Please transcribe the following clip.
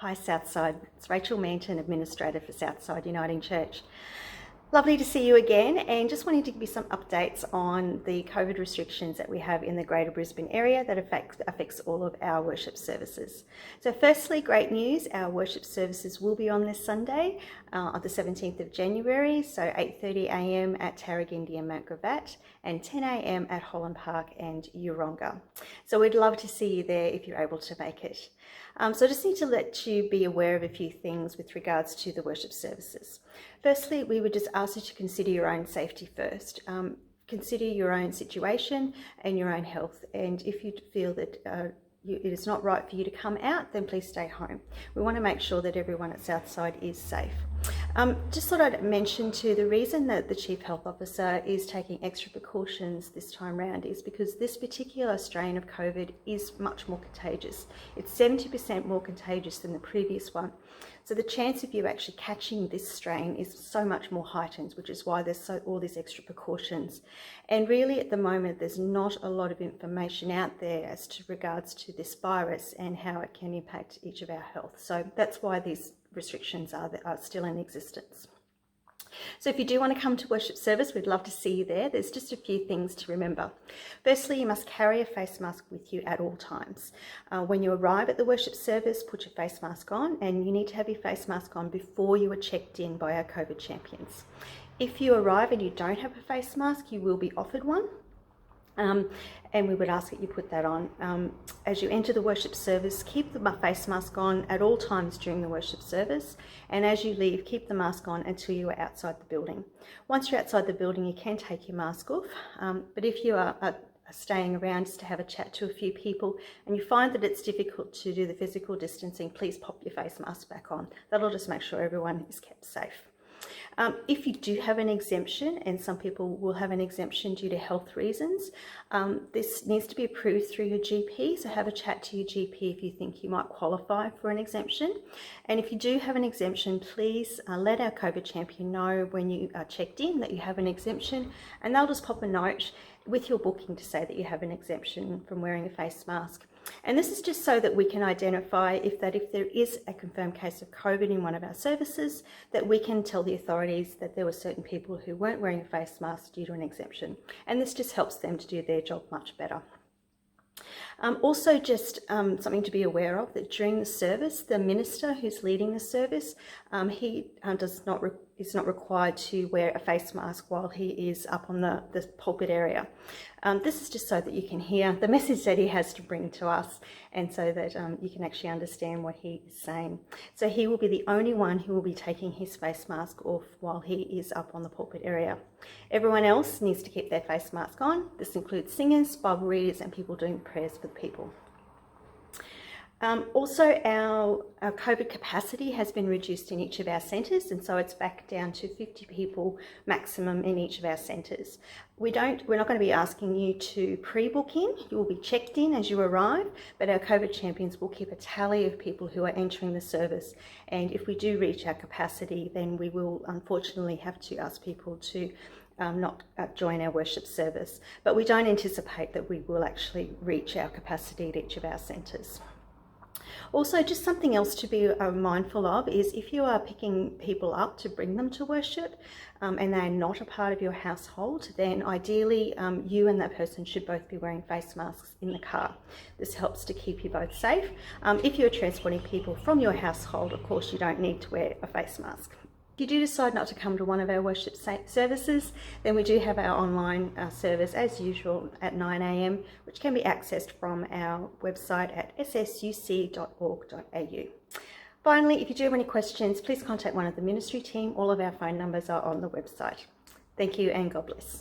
Hi Southside, it's Rachel Manton, Administrator for Southside Uniting Church. Lovely to see you again, and just wanting to give you some updates on the COVID restrictions that we have in the Greater Brisbane area that affects all of our worship services. So firstly, great news, our worship services will be on this Sunday on the 17th of January, so 8:30 a.m. at Tarragindi and Mount Gravatt and 10 a.m. at Holland Park and Yeronga. So we'd love to see you there if you're able to make it. So I just need to let you be aware of a few things with regards to the worship services. Firstly, we would just ask you to consider your own safety first. Consider your own situation and your own health. And if you feel that it is not right for you to come out, then please stay home. We want to make sure that everyone at Southside is safe. Just thought I'd mention too, the reason that the Chief Health Officer is taking extra precautions this time round is because this particular strain of COVID is much more contagious. It's 70% more contagious than the previous one. So the chance of you actually catching this strain is so much more heightened, which is why there's all these extra precautions. And really at the moment, there's not a lot of information out there as to regards to this virus and how it can impact each of our health. So that's why these restrictions are still in existence. So if you do want to come to worship service, we'd love to see you there. There's just a few things to remember. Firstly, you must carry a face mask with you at all times. When you arrive at the worship service, put your face mask on, and you need to have your face mask on before you are checked in by our COVID champions. If you arrive and you don't have a face mask, you will be offered one. And we would ask that you put that on. As you enter the worship service, keep the face mask on at all times during the worship service. And as you leave, keep the mask on until you are outside the building. Once you're outside the building, you can take your mask off. But if you are staying around just to have a chat to a few people and you find that it's difficult to do the physical distancing, please pop your face mask back on. That'll just make sure everyone is kept safe. If you do have an exemption, and some people will have an exemption due to health reasons, this needs to be approved through your GP, so have a chat to your GP if you think you might qualify for an exemption. And if you do have an exemption, please let our COVID champion know when you are checked in that you have an exemption, and they'll just pop a note with your booking to say that you have an exemption from wearing a face mask. And this is just so that we can identify if there is a confirmed case of COVID in one of our services, that we can tell the authorities that there were certain people who weren't wearing a face mask due to an exemption. And this just helps them to do their job much better. Also just something to be aware of, that during the service, the minister who's leading the service, he is not required to wear a face mask while he is up on the pulpit area. This is just so that you can hear the message that he has to bring to us, and so that you can actually understand what he is saying. So he will be the only one who will be taking his face mask off while he is up on the pulpit area. Everyone else needs to keep their face mask on. This includes singers, Bible readers, and people doing prayers for the people. Also, our COVID capacity has been reduced in each of our centres, and so it's back down to 50 people maximum in each of our centres. We're not going to be asking you to pre-book in. You will be checked in as you arrive, but our COVID champions will keep a tally of people who are entering the service. And if we do reach our capacity, then we will unfortunately have to ask people to not join our worship service. But we don't anticipate that we will actually reach our capacity at each of our centres. Also, just something else to be mindful of is if you are picking people up to bring them to worship and they're not a part of your household, then ideally you and that person should both be wearing face masks in the car. This helps to keep you both safe. If you're transporting people from your household, of course, you don't need to wear a face mask. If you do decide not to come to one of our worship services, then we do have our online service as usual at 9 a.m, which can be accessed from our website at ssuc.org.au. Finally, if you do have any questions, please contact one of the ministry team. All of our phone numbers are on the website. Thank you and God bless.